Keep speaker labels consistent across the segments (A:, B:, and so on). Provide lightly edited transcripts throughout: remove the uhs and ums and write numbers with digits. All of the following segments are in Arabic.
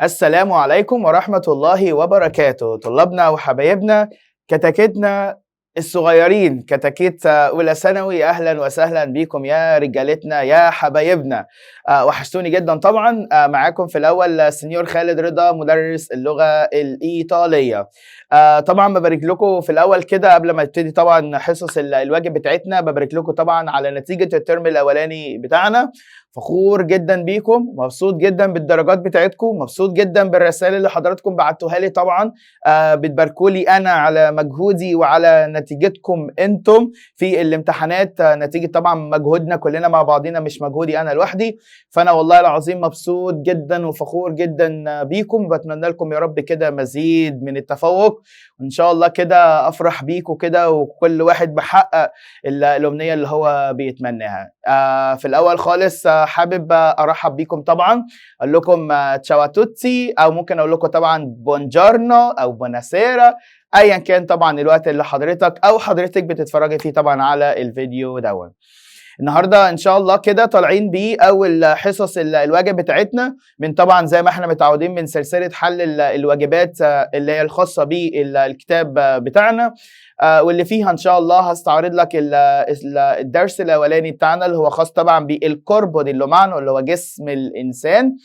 A: السلام عليكم ورحمة الله وبركاته. طلابنا وحبايبنا كتاكيتنا الصغيرين، كتاكيت أولى ثانوي، أهلا وسهلا بيكم يا رجالتنا يا حبايبنا. وحشتوني جدا طبعا. معاكم في الأول سنيور خالد رضا مدرس اللغة الإيطالية. طبعا ببارك لكم في الأول كده قبل ما نبتدي طبعا حصص الواجب بتاعتنا. ببارك لكم طبعا على نتيجة الترم الأولاني بتاعنا. فخور جدا بيكم، مبسوط جدا بالدرجات بتاعتكم، مبسوط جدا بالرسائل اللي حضراتكم بعتوها لي طبعا. بتباركوا لي انا على مجهودي وعلى نتيجتكم انتم في الامتحانات. نتيجه طبعا مجهودنا كلنا مع بعضنا، مش مجهودي انا لوحدي. فانا والله العظيم مبسوط جدا وفخور جدا بيكم. بتمنى لكم يا رب كده مزيد من التفوق، وان شاء الله كده افرح بيكم كده، وكل واحد بحقق الامنيه اللي هو بيتمناها. في الاول خالص حابب ارحب بيكم طبعا، اقول لكم تشاو توتسي، او ممكن اقول لكم طبعا بونجورنو او بوناسيرا، ايا كان طبعا الوقت اللي حضرتك او حضرتك بتتفرجي فيه طبعا على الفيديو دوت. النهارده ان شاء الله كده طالعين بيه اول حصص الواجب بتاعتنا من طبعا زي ما احنا متعودين من سلسله حل الواجبات اللي هي الخاصه بالكتاب بتاعنا، واللي فيها ان شاء الله هستعرض لك الدرس الاولاني بتاعنا اللي هو خاص طبعا بالكوربو دي لومانو اللي هو جسم الانسان.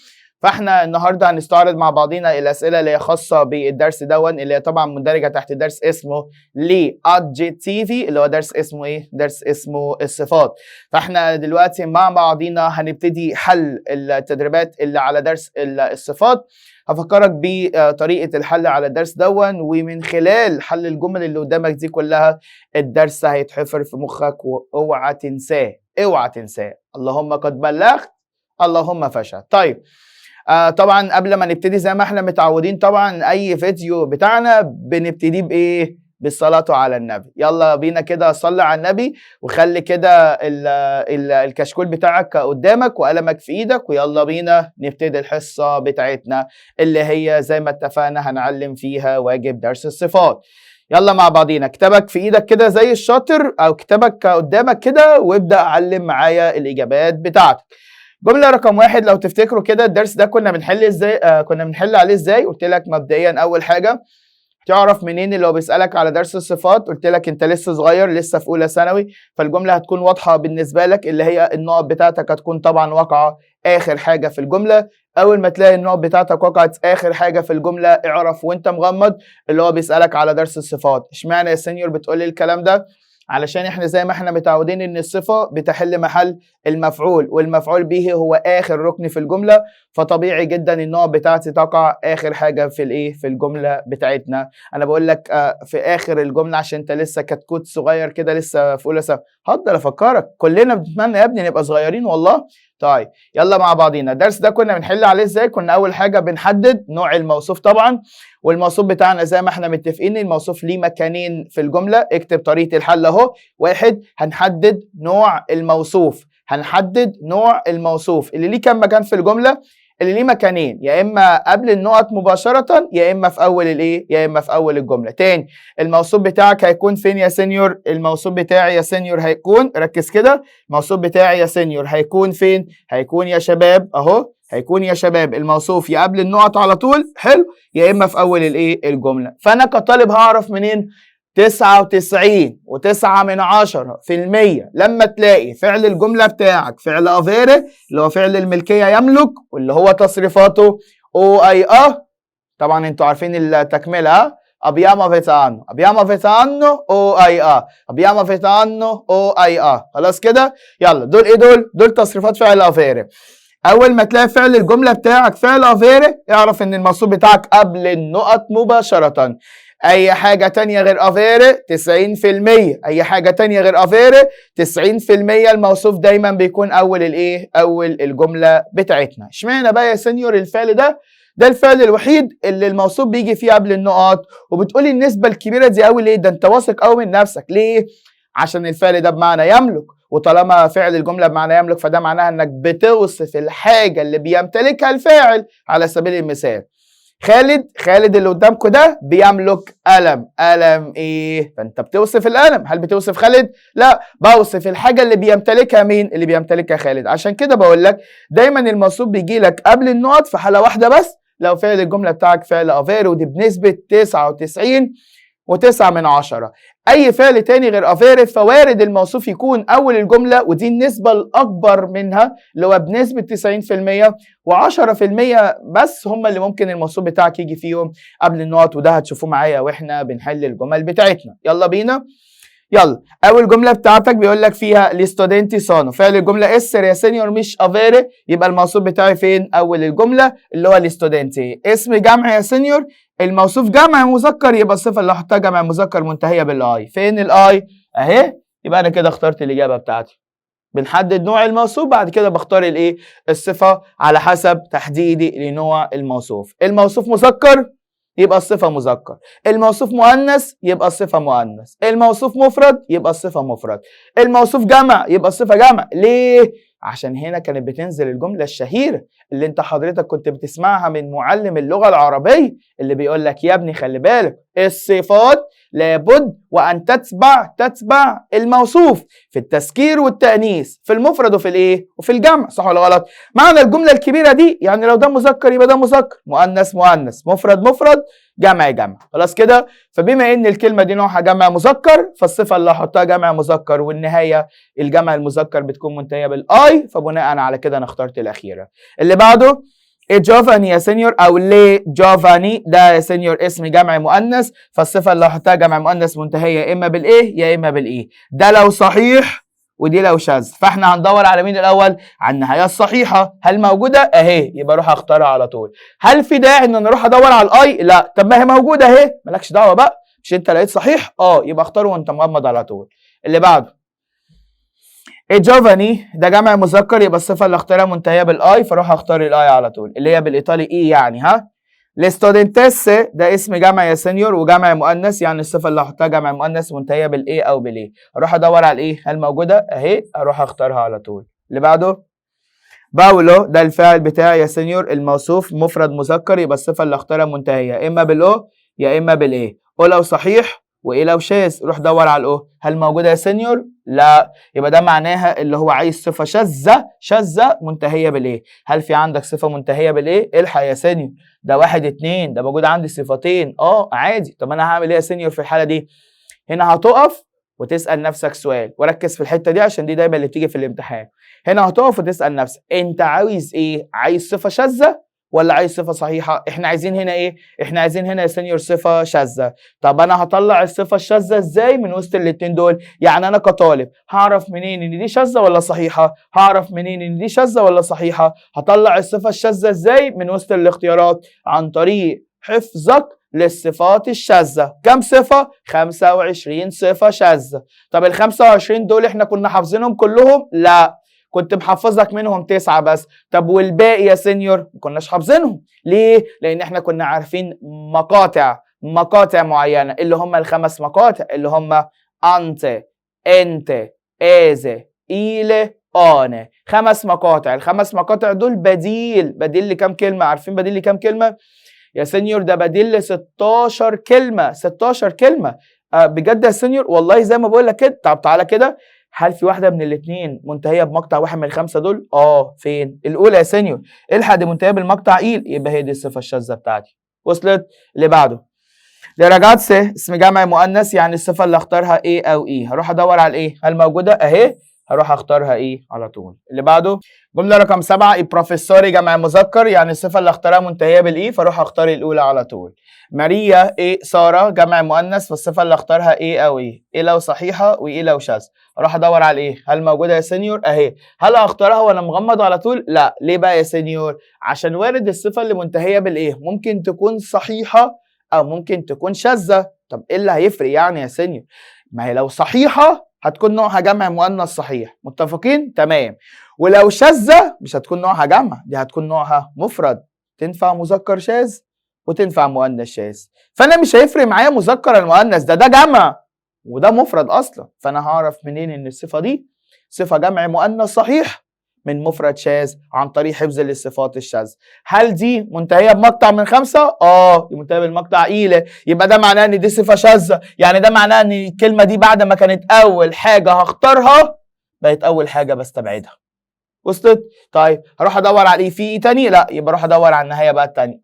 A: فاحنا النهارده هنستعرض مع بعضينا الاسئله اللي هي خاصه بالدرس دون، اللي هي طبعا مندرجه تحت درس اسمه لي ادجيتيفي، اللي هو درس اسمه ايه؟ درس اسمه الصفات. فاحنا دلوقتي مع بعضينا هنبتدي حل التدريبات اللي على درس الصفات. هفكرك بطريقه الحل على الدرس دون، ومن خلال حل الجمل اللي قدامك دي كلها الدرس هيتحفر في مخك، واوعى تنساه، اوعى تنساه. اللهم قد بلغت، اللهم فشل. طيب طبعا قبل ما نبتدي زي ما احنا متعودين طبعا اي فيديو بتاعنا بنبتدي بايه؟ بالصلاة على النبي. يلا بينا كده صلي على النبي، وخلي كده الكشكول بتاعك قدامك وقلمك في ايدك، ويلا بينا نبتدي الحصة بتاعتنا اللي هي زي ما اتفقنا هنعلم فيها واجب درس الصفات. يلا مع بعضينا، كتابك في ايدك كده زي الشاطر او كتابك قدامك كده، وابدأ علم معايا الاجابات بتاعتك. جملة رقم 1، لو تفتكروا كده الدرس ده كنا بنحل ازاي؟ كنا بنحل عليه ازاي؟ قلت لك مبدئيا اول حاجة تعرف منين اللي هو بيسألك على درس الصفات. قلت لك انت لسه صغير، لسه في اولى ثانوي، فالجملة هتكون واضحة بالنسبة لك، اللي هي النقط بتاعتك هتكون طبعا واقعة اخر حاجة في الجملة. اول ما تلاقي النقط بتاعتك وقعت اخر حاجة في الجملة اعرف وانت مغمض اللي هو بيسألك على درس الصفات. اشمعنى يا سينيور بتقولي الكلام ده؟ علشان احنا زي ما احنا متعودين ان الصفة بتحل محل المفعول، والمفعول به هو اخر ركن في الجملة، فطبيعي جدا النقط بتاعتي تقع اخر حاجة في الايه؟ في الجملة بتاعتنا. انا بقول لك في اخر الجملة عشان انت لسه كتكوت صغير كده، لسه في اولى ثانوي. هفضل افكرك، كلنا بنتمنى يا ابني نبقى صغيرين والله. طيب يلا مع بعضينا، الدرس ده كنا بنحل عليه ازاي؟ كنا اول حاجة بنحدد نوع الموصوف طبعا، والموصوف بتاعنا زي ما احنا متفقين الموصوف ليه مكانين في الجملة. اكتب طريقة الحل اهو. واحد، هنحدد نوع الموصوف، هنحدد نوع الموصوف اللي ليه كم مكان في الجملة؟ اللي ليه مكانين، يا اما قبل النقط مباشرة، يا اما في اول الايه؟ يا اما في اول الجملة. تاني، الموصوف بتاعك هيكون فين يا سينيور؟ الموصوف بتاعي يا سينيور هيكون، ركز كده، الموصوف بتاعي يا سينيور هيكون فين؟ هيكون يا شباب اهو، هيكون يا شباب الموصوف يا قبل النقط على طول، حلو، يا اما في اول الايه؟ الجملة. فانا كطالب هعرف منين؟ 99.9% لما تلاقي فعل الجملة بتاعك فعل افيري اللي هو فعل الملكية يملك، واللي هو تصريفاته او اي طبعا انتوا عارفين التكملة، abbiamo vetano او اي abbiamo vetano او اي خلاص كده. يلا دول ايه؟ دول تصريفات فعل افيري. اول ما تلاقي فعل الجملة بتاعك فعل افيري اعرف ان الموصوف بتاعك قبل النقط مباشرة. اي حاجة تانية غير افيري 90%، اي حاجة تانية غير افيري 90% الموصوف دايما بيكون اول الايه؟ اول الجملة بتاعتنا. اشمعنى بقى يا سينيور الفعل ده الفعل الوحيد اللي الموصوف بيجي فيه قبل النقط؟ وبتقولي النسبة الكبيرة دي قوي ليه؟ ده انت واثق قوي من نفسك ليه؟ عشان الفعل ده بمعنى يملك، وطالما فعل الجملة بمعنى يملك فده معناها انك بتوصف الحاجة اللي بيمتلكها الفاعل. على سبيل المثال خالد اللي قدامكم ده بيملك قلم. قلم ايه؟ فانت بتوصف القلم. هل بتوصف خالد؟ لا، بوصف الحاجه اللي بيمتلكها مين؟ اللي بيمتلكها خالد. عشان كده بقول لك دايما الموصوف بيجي لك قبل النقط في حاله واحده بس، لو فعل الجملة بتاعك فعل افير، ودي بنسبة 99.9. اي فعل تاني غير افير فوارد الموصوف يكون اول الجملة، ودي النسبة الاكبر منها اللي هو بنسبة 90%، و10% بس هم اللي ممكن الموصوف بتاعك يجي فيهم قبل النقط، وده هتشوفوه معايا واحنا بنحل الجمل بتاعتنا. يلا بينا. يلا اول جمله بتاعتك بيقول لك فيها لستودنتي سانو، فعل الجمله اسر يا سينيور مش افيري، يبقى الموصوف بتاعي فين؟ اول الجمله اللي هو لستودنتي. اسم جمع يا سينيور، الموصوف جمع مذكر، يبقى الصفه اللي هحطها جمع مذكر منتهيه بالاي. فين الاي؟ اهي. يبقى انا كده اخترت الاجابه بتاعتي. بنحدد نوع الموصوف، بعد كده بختار الايه؟ الصفه على حسب تحديدي لنوع الموصوف. الموصوف مذكر يبقى الصفة مذكر، الموصوف مؤنث يبقى الصفة مؤنث، الموصوف مفرد يبقى الصفة مفرد، الموصوف جمع يبقى الصفة جمع. ليه؟ عشان هنا كانت بتنزل الجملة الشهيرة اللي انت حضرتك كنت بتسمعها من معلم اللغة العربية، اللي بيقول لك يا ابني خلي بالك الصفات لابد وان تتبع الموصوف في التذكير والتأنيث، في المفرد وفي الايه؟ وفي الجمع. صح ولا غلط؟ معنى الجملة الكبيرة دي يعني لو ده مذكر يبقى ده مذكر، مؤنث مؤنث، مفرد مفرد، جمع جمع. خلاص كده؟ فبما ان الكلمة دي نوعها جمع مذكر، فالصفة اللي هحطها جمع مذكر، والنهاية الجمع المذكر بتكون منتهية بالاي، فبناء على كده انا اخترت الاخيرة. اللي بعده جوفاني يا سينيور، او لي جوفاني ده يا سينيور اسم جمع مؤنث، فالصفة اللي هحطها جمع مؤنث منتهية يا اما بالايه يا اما بالايه. ده لو صحيح ودي لو شاذ، فاحنا هندور على مين الاول؟ على النهايه الصحيحه. هل موجوده؟ اهي، يبقى اروح اختارها على طول. هل في داعي ان انا اروح ادور على الاي؟ لا. طب ما هي موجوده اهي، مالكش دعوه بقى، مش انت لقيت صحيح؟ يبقى اختاره وانت مغمض على طول. اللي بعده جوفاني ده جمع مذكر، يبقى الصفه اللي اختارها منتهيه بالاي، فاروح اختار الاي على طول اللي هي بالايطالي اي يعني. ها، لستودنتس ده اسم جمع يا سينيور وجمع مؤنث، يعني الصفه اللي هحطها جمع مؤنث منتهيه بالايه او بالايه. اروح ادور على الايه، هل موجوده؟ اهي، اروح اختارها على طول. اللي بعده باولو ده الفاعل بتاعي يا سينيور، الموصوف مفرد مذكر، يبقى الصفه اللي اختارها منتهيه يا اما بالاو يا اما بالايه. او لو صحيح وايه لو شاذ، روح دور على الاو. هل موجوده يا سينيور؟ لا. يبقى ده معناها اللي هو عايز صفه شاذه منتهيه بالايه. هل في عندك صفه منتهيه بالايه؟ الحق يا سينيور، ده 1 2، ده موجود عندي صفتين. عادي. طب انا هعمل ايه يا سينيور في الحاله دي؟ هنا هتقف وتسال نفسك سؤال، وركز في الحته دي عشان دي دايما اللي بتيجي في الامتحان. هنا هتقف وتسال نفسك انت عايز ايه؟ عايز صفه شاذه ولا عايز صفه صحيحه؟ احنا عايزين هنا ايه؟ احنا عايزين هنا يا سينيور صفه شاذه. طب انا هطلع الصفه الشاذه ازاي من وسط الاتنين دول؟ يعني انا كطالب هعرف منين ان دي شاذه ولا صحيحه؟ هعرف منين ان دي شاذه ولا صحيحه؟ هطلع الصفه الشاذه ازاي من وسط الاختيارات؟ عن طريق حفظك للصفات الشاذة. كم صفة؟ 25 صفة شاذة. طب ال 25 دول احنا كنا حافظينهم كلهم؟ لا، كنت محفظك منهم 9 بس. طب والباقي يا سينيور؟ ما كناش حافظينهم. ليه؟ لأن احنا كنا عارفين مقاطع معينة، اللي هم ال5 مقاطع اللي هم أنت، أنت، إيزي، إيلي، أنا. 5 مقاطع. ال5 مقاطع دول بديل لكم كلمة؟ عارفين بديل لكم كلمة؟ يا سينيور ده بديل ل 16 كلمة. 16 كلمة بجد يا سينيور، والله زي ما بقول لك كده. طب تعالى كده، هل في واحدة من الاثنين منتهية بمقطع واحد من ال5 دول؟ فين؟ الأولى يا سينيور، الحق دي منتهية بالمقطع إيل، يبقى هي دي الصفة الشاذة بتاعتي. وصلت؟ اللي بعده راجاتسي اسم جمع مؤنث، يعني الصفة اللي اختارها ايه او ايه. هروح ادور على ايه، هل موجودة؟ اهي، هروح اختارها ايه على طول. اللي بعده جملة رقم 7 البروفيسوري جمع مذكر، يعني الصفة اللي اختارها منتهية بالايه، فاروح اختار الاولى على طول. ماريا سارة جمع مؤنث، فالصفة اللي اختارها ايه او ايه لو صحيحة وايه لو شاذ. اروح ادور على ايه، هل موجودة يا سينيور؟ اهي. هل هختارها وانا مغمض على طول؟ لا. ليه بقى يا سينيور؟ عشان وارد الصفة اللي منتهية بالايه ممكن تكون صحيحة او ممكن تكون شاذة. طب ايه اللي هيفرق يعني يا سينيور؟ ما هي لو صحيحة هتكون نوعها جمع مؤنث صحيح، متفقين؟ تمام. ولو شاذة مش هتكون نوعها جمع، دي هتكون نوعها مفرد، تنفع مذكر شاذ وتنفع مؤنث شاذ. فانا مش هيفرق معايا مذكر المؤنث ده جمع وده مفرد اصلا، فانا هعرف منين ان الصفة دي صفة جمع مؤنث صحيح من مفرد شاذ عن طريق حفظ للصفات الشاذة. هل دي منتهية بمقطع من 5؟ دي منتهية بالمقطع إيلة، يبقى ده معناه ان دي صفة شاذة، يعني ده معناه ان الكلمة دي بعد ما كانت أول حاجة هختارها بقت أول حاجة بستبعدها. وصلت؟ طيب هروح ادور على ايه؟ في ايه تاني؟ لا، يبقى اروح ادور على النهايه بقى التانيه.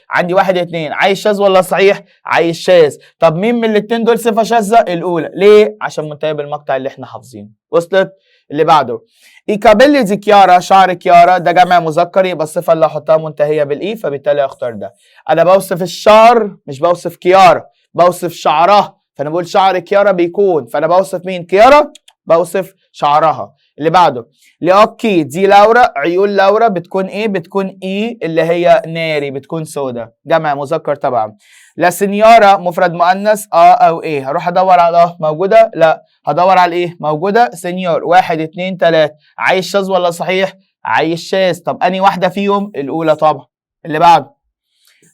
A: عندي 1 2 عايز شاذ ولا صحيح؟ عايز شاذ. طب مين من الاتنين دول صفه شاذه؟ الاولى. ليه؟ عشان منتهيه بالمقطع اللي احنا حافظينه. وصلت؟ اللي بعده اي كابيلي دي كيارا، شعر كيارا ده جمع مذكر، يبقى الصفه اللي هحطها منتهيه بالاي، فبالتالي اختار ده. انا بوصف الشعر مش بوصف كيارا، بوصف شعرها، فانا بقول شعر كيارا بيكون، فانا بوصف مين؟ كيارا، بوصف شعرها. اللي بعده لأوكي دي لورا، عيون لورا بتكون ايه؟ بتكون ايه اللي هي ناري، بتكون سودا، جمع مذكر طبعا. لا سنيارة مفرد مؤنث او ايه؟ هروح ادور على موجودة؟ لا، هدور على ايه؟ موجودة. سنيور. 1 2 3 عايز شاذ ولا صحيح؟ عايز شاذ. طب انهي واحدة فيهم؟ الاولى طبعا. اللي بعده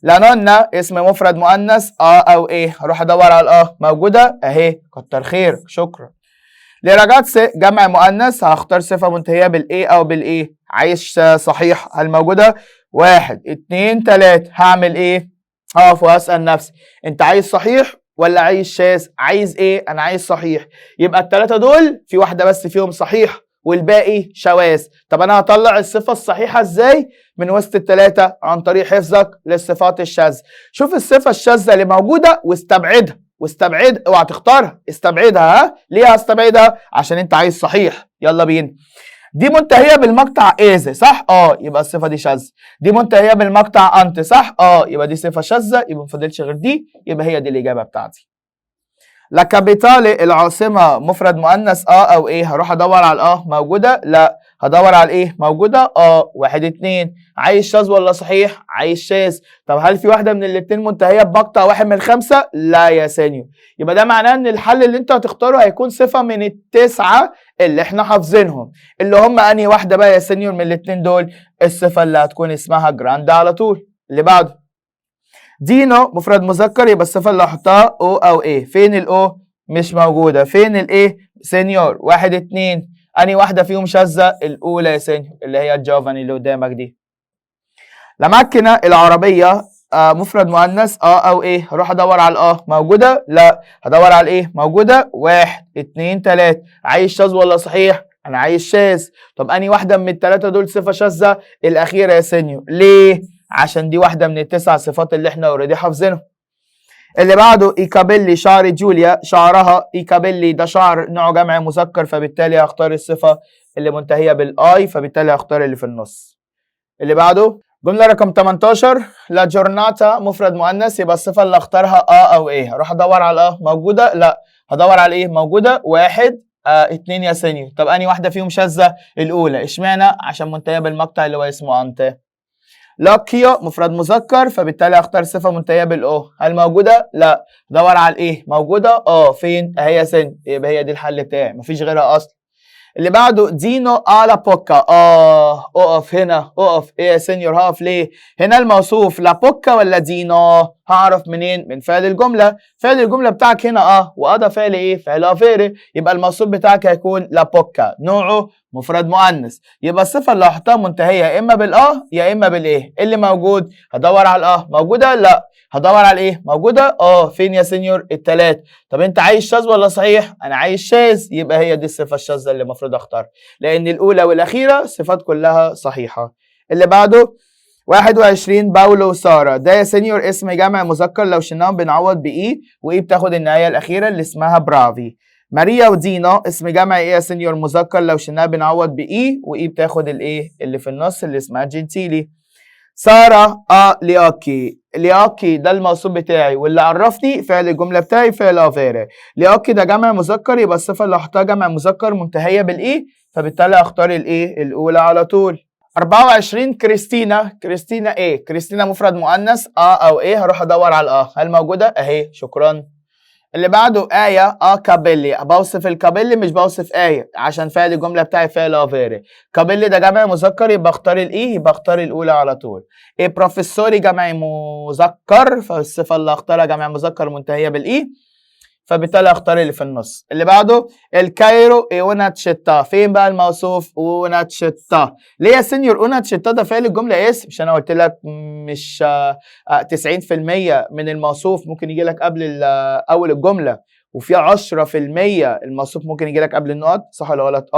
A: لا نونا اسم مفرد مؤنث او ايه؟ هروح ادور على موجودة اهي، كتر خيرك شكرا. لراجاتس جمع مؤنث، هختار صفة منتهية بالايه او بالايه؟ عايز صحيح، هل موجودة؟ 1 2 3 هعمل ايه؟ هقف واسأل نفسي انت عايز صحيح ولا عايز شاذ؟ عايز ايه؟ انا عايز صحيح. يبقى الثلاثة دول في واحدة بس فيهم صحيح والباقي شواذ. طب انا هطلع الصفة الصحيحة ازاي من وسط الثلاثة؟ عن طريق حفظك للصفات الشاذة. شوف الصفة الشاذة اللي موجودة واستبعدها، واستبعد، اوعى تختارها، استبعدها. ها ليه هستبعدها؟ عشان انت عايز صحيح. يلا بينا. دي منتهيه بالمقطع اذا، صح؟ يبقى الصفه دي شاذه. دي منتهيه بالمقطع انت، صح؟ يبقى دي صفه شاذه، يبقى ما فاضلش غير دي، يبقى هي دي الاجابه بتاعتي. لا كابيتالي العاصمه مفرد مؤنث او ايه؟ هروح ادور على موجوده؟ لا، هدور على ايه؟ موجوده. 1 2 عايز شاذ ولا صحيح؟ عايز شاذ. طب هل في واحده من الاثنين منتهيه بمقطع واحد من الخمسه؟ لا يا سينيور. يبقى ده معناه ان الحل اللي انت هتختاره هيكون صفه من التسعه اللي احنا حافظينهم، اللي هم انهي واحده بقى يا سينيور من الاثنين دول؟ الصفه اللي هتكون اسمها جراند على طول. اللي بعده دينو مفرد مذكر، يبقى الصفه اللي هحطها او ايه؟ فين الاو؟ مش موجوده. فين الايه؟ سينيور. 1 2 انهي واحده فيهم شاذه؟ الاولى يا سينيور، اللي هي جوفاني اللي قدامك دي. لمكنه العربيه مفرد مؤنث او ايه؟ هروح ادور على موجوده؟ لا، هدور على ايه؟ موجوده. 1 2 3 عايز شاذ ولا صحيح؟ انا عايز شاذ. طب انهي واحده من الثلاثه دول صفه شاذه؟ الاخيره يا سينيور. ليه؟ عشان دي واحده من التسع صفات اللي احنا اوريدي حافظينهم. اللي بعده ايكابيلي شعر جوليا، شعرها. ايكابيلي ده شعر نوعه جمع مذكر، فبالتالي هختار الصفه اللي منتهيه بالاي، فبالتالي هختار اللي في النص. اللي بعده جمله رقم 18 لا جورناتا مفرد مؤنث، يبقى الصفه اللي اختارها او ايه؟ هروح ادور على موجوده؟ لا، هدور على ايه؟ موجوده. 1 2 يا سينيور. طب انهي واحده فيهم شاذه؟ الاولى. اشمعنى؟ عشان منتهيه بالمقطع اللي هو اسمه انت. لاكيا مفرد مذكر، فبالتالي هختار صفه منتهيه بالاو. هل موجوده؟ لا، دور على الايه؟ موجوده. فين؟ اهي يا سن، يبقى هي دي الحل بتاعي، مفيش غيرها اصلا. اللي بعده دينو على بوكا. اقف هنا، اقف. ايه يا سينيور هقف ليه؟ هنا الموصوف لا بوكا ولا دينو؟ هعرف منين؟ من فعل الجمله. فعل الجمله بتاعك هنا ده فعل ايه؟ فعل افيري، يبقى الموصوف بتاعك هيكون لا بوكا، نوعه مفرد مؤنث، يبقى الصفه اللي هحطها منتهيه يا اما يا اما بالايه؟ اللي موجود هدور على موجوده؟ لا، هدور على ايه؟ موجوده. فين يا سينيور؟ الثلاث. طب انت عايز شاذ ولا صحيح؟ انا عايز شاذ، يبقى هي دي الصفه الشاذه اللي المفروض اختارها، لان الاولى والاخيره صفات كلها صحيحه. اللي بعده 21 باولو وساره، ده يا سينيور اسم جمع مذكر، لو شلناهم بنعوض باي، واي بتاخد النهايه الاخيره اللي اسمها برافي. ماريا ودينا اسم جمع ايه يا سينيور؟ مذكر، لو شلناها بنعوض باي، واي بتاخد الايه اللي في النص اللي اسمها جنتيلي. ساره لياكي. لياكي ده الموصوف بتاعي، واللي عرفني فعل الجمله بتاعي فعل افيري. لياكي ده جمع مذكر، يبقى الصفه اللي هحطها جمع مذكر منتهيه بالاي، فبالتالي هختار الايه؟ الاولى على طول. 24 كريستينا. كريستينا ايه؟ كريستينا مفرد مؤنث او ايه؟ هروح ادور على هل موجوده؟ اهي، شكرا. اللي بعده آية كابيلي، بوصف الكابيلي مش بوصف آية، عشان فعل الجملة بتاعي فعل افيري. كابيلي ده جمع مذكر، يبقى اختار الايه؟ يبقى اختار الاولى على طول. ايه بروفيسوري جمع مذكر، فالصفة اللي اختارها جمع مذكر منتهية بالايه، فبالتالي اختار اللي في النص. اللي بعده الكايرو اوناتشيتا، فين بقى الموصوف؟ اوناتشيتا. ليه يا سينيور اوناتشيتا ده فعل الجمله اسم؟ مش انا قلت لك مش 90% من الموصوف ممكن يجي لك قبل اول الجمله، وفي 10% الموصوف ممكن يجي لك قبل النقط، صح ولا غلط؟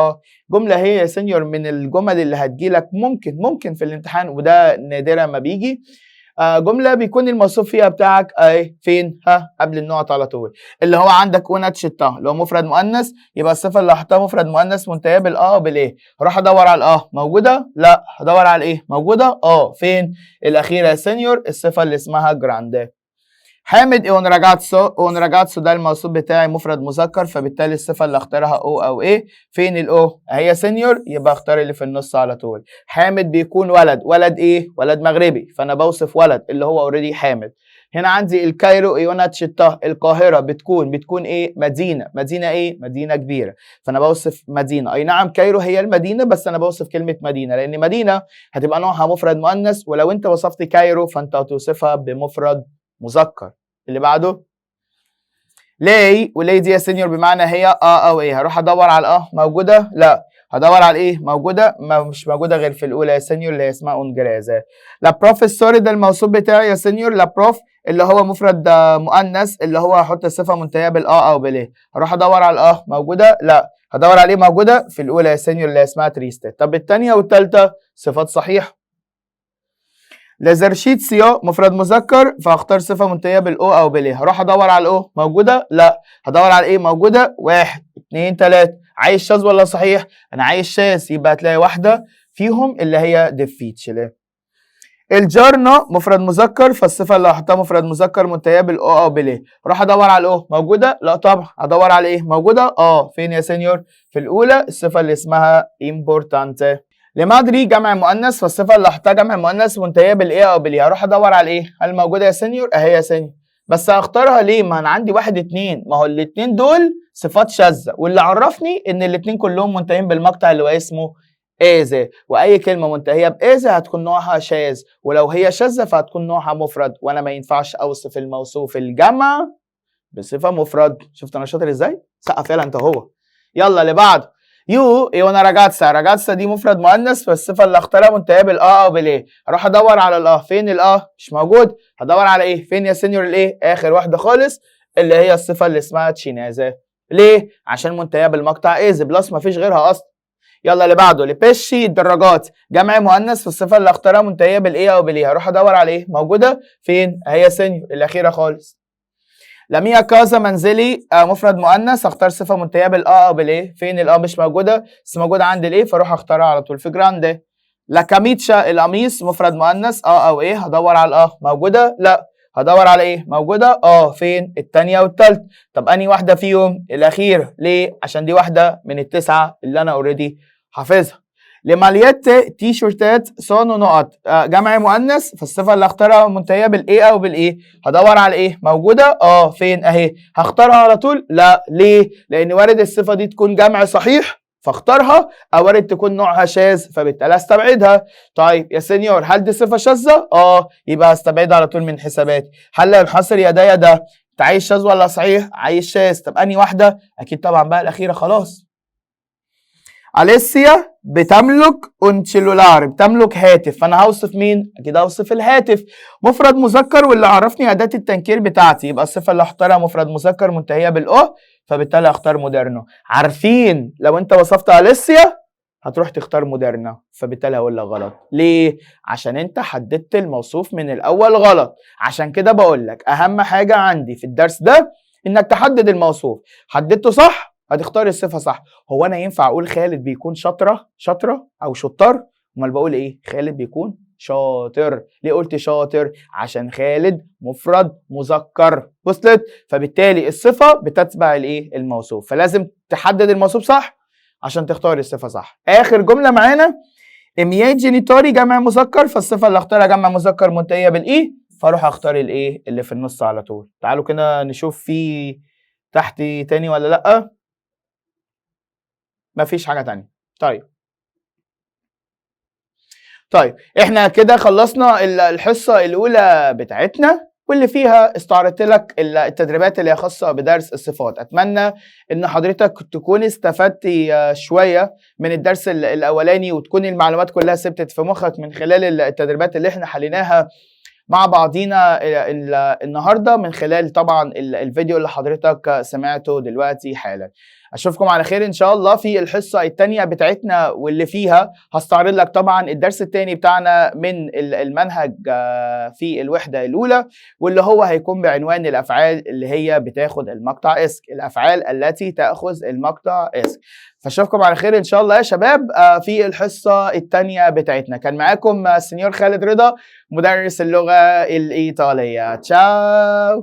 A: جمله هي يا سينيور من الجمل اللي هتجي لك ممكن في الامتحان، وده نادرا ما بيجي. جمله بيكون الموصوف فيها بتاعك فين؟ قبل النقط على طول. اللي هو عندك وناتشتا اللي هو مفرد مؤنث، يبقى الصفه اللي هحطها مفرد مؤنث منتهيه بالايه؟ هروح ادور على موجوده؟ لا، هدور على ايه؟ موجوده؟ فين؟ الاخيره يا سينيور الصفه اللي اسمها جراندي. حامد اون راجاتسو ده الموصوف بتاعي مفرد مذكر، فبالتالي الصفه اللي اختارها او ايه؟ فين الاو؟ اهي سينيور، يبقى اختار اللي في النص على طول. حامد بيكون ولد ايه؟ ولد مغربي، فانا بوصف ولد اللي هو اوريدي حامد. هنا عندي الكايرو ايوناتشتا القاهره بتكون ايه؟ مدينه ايه؟ مدينه كبيره، فانا بوصف مدينه. اي نعم كايرو هي المدينه، بس انا بوصف كلمه مدينه لان مدينه هتبقى نوعها مفرد مؤنث، ولو انت وصفت كايرو فانت هتوصفها بمفرد مذكر. اللي بعده ولي دي يا سينيور بمعنى هي او ايه؟ هروح ادور على موجوده؟ لا، هدور على ايه؟ موجوده؟ مش موجوده غير في الاولى يا سينيور اللي هي اسمها اونجريزا. لا بروفيسور ده الموصوف بتاعي يا سينيور، لا بروف اللي هو مفرد مؤنث اللي هو هحط الصفه منتهيه او بالايه. هروح ادور على موجوده؟ لا، هدور على ايه؟ موجوده في الاولى يا سينيور اللي اسمها تريستا. طب الثانيه والثالثه صفات صحيحه. لازرشيتسيو مفرد مذكر، فهختار صفه منتهيه بالاو او بالايه. هروح ادور على الاو؟ موجوده؟ لا، هدور على ايه؟ موجوده؟ 1 2 3. عايز شاذ ولا صحيح؟ انا عايز شاذ، يبقى هتلاقي واحده فيهم اللي هي ديفيتشلي. الجارنا مفرد مذكر، فالصفه اللي هحطها مفرد مذكر منتهيه بالاو او بالايه. اروح ادور على الاو؟ موجوده؟ لا طبعا. هدور على ايه؟ موجوده؟ فين يا سينيور؟ في الاولى الصفه اللي اسمها importante. لمادري جمع مؤنث، فالصفه اللي هحطها جمع مؤنث منتهيه بالايه او بالايه. هروح ادور على ايه؟ هل موجوده يا سينيور؟ اهي يا سينيور، بس هختارها ليه؟ ما انا عندي 1 2، ما هو الاثنين دول صفات شاذه، واللي عرفني ان الاثنين كلهم منتهين بالمقطع اللي هو اسمه ايزه، واي كلمه منتهيه بايزه هتكون نوعها شاذ، ولو هي شاذه فهتكون نوعها مفرد، وانا ما ينفعش اوصف الموصوف الجمع بصفه مفرد. شفت انا شاطر ازاي؟ سقف يلا انت هو. يلا اللي بعده. وانا راجاتسا دي مفرد مؤنث، فالصفه اللي اختارها منتهيه بالا او بالايه. اروح ادور على فين مش موجود. هدور على ايه؟ فين يا سينيور الايه؟ اخر واحده خالص اللي هي الصفه اللي اسمها تشينازا. ليه؟ عشان منتهيه بالمقطع ايز بلس، ما فيش غيرها اصلا. يلا اللي بعده. لبيشي الدراجات جمع مؤنث، فالصفه اللي اختارها منتهيه بالايه او بالايه. هروح ادور على ايه؟ موجوده فين؟ اهي يا سينيور الاخيره خالص. لميا كازا منزلي مفرد مؤنث، اختار صفه منتهيه بالا او بالايه. فين مش موجوده، بس موجوده عند الايه، فاروح اختارها على طول في جراندي. لا كاميتشا القميص مفرد مؤنث او ايه. هدور على موجوده؟ لا، هدور على ايه؟ موجوده؟ فين؟ الثانيه والثالثه. طب انهي واحده فيهم؟ الاخيره. ليه؟ عشان دي واحده من التسعه اللي انا اوريدي حافظها. لماليات تي شيرتات صانو نقط جمع مؤنث، فالصفه اللي اختارها منتهيه بالايه او بالايه. هدور على ايه؟ موجوده؟ فين؟ اهي. هختارها على طول؟ لا. ليه؟ لان وارد الصفه دي تكون جمع صحيح فاختارها، او وارد تكون نوعها شاذ فبالتالي استبعدها. طيب يا سينيور هل دي صفه شاذه؟ يبقى هستبعدها على طول من حساباتي. هل ينحصر يدي ده انت عايز شاذ ولا صحيح؟ عايز شاذ. طب انهي واحده؟ اكيد طبعا بقى الاخيره. خلاص. أليسيا بتملك انشيلولار، بتملك هاتف، فانا هوصف مين؟ اكيد هوصف الهاتف. مفرد مذكر، واللي عرفني اداه التنكير بتاعتي، يبقى الصفه اللي هختارها مفرد مذكر منتهيه بالاو، فبالتالي هختار موديرنو. عارفين لو انت وصفت أليسيا هتروح تختار موديرنا، فبالتالي هقول لك غلط. ليه؟ عشان انت حددت الموصوف من الاول غلط. عشان كده بقول لك اهم حاجه عندي في الدرس ده انك تحدد الموصوف. حددته صح هتختار الصفه صح. هو انا ينفع اقول خالد بيكون شاطره او شطار؟ امال بقول ايه؟ خالد بيكون شاطر. ليه قلت شاطر؟ عشان خالد مفرد مذكر. وصلت؟ فبالتالي الصفه بتتبع الايه؟ الموصوف، فلازم تحدد الموصوف صح عشان تختار الصفه صح. اخر جمله معانا امياء جينيتوري جمع مذكر، فالصفه اللي اختارها جمع مذكر منتهيه بالاي، فاروح اختار الايه اللي في النص على طول. تعالوا كده نشوف في تحت تاني ولا لا. مفيش حاجه تانية. طيب احنا كده خلصنا الحصه الاولى بتاعتنا، واللي فيها استعرضت لك التدريبات اللي هي خاصه بدرس الصفات. اتمنى ان حضرتك تكون استفدت شويه من الدرس الاولاني، وتكون المعلومات كلها ثبتت في مخك من خلال التدريبات اللي احنا حليناها مع بعضينا النهارده من خلال طبعا الفيديو اللي حضرتك سمعته دلوقتي حالا. اشوفكم على خير ان شاء الله في الحصه الثانيه بتاعتنا، واللي فيها هستعرض لك طبعا الدرس الثاني بتاعنا من المنهج في الوحده الاولى، واللي هو هيكون بعنوان الافعال اللي هي بتاخد المقطع اسك، الافعال التي تاخذ المقطع اسك. فاشوفكم على خير ان شاء الله يا شباب في الحصه الثانيه بتاعتنا. كان معاكم السنيور خالد رضا، مدرس اللغه الايطاليه. تشاو.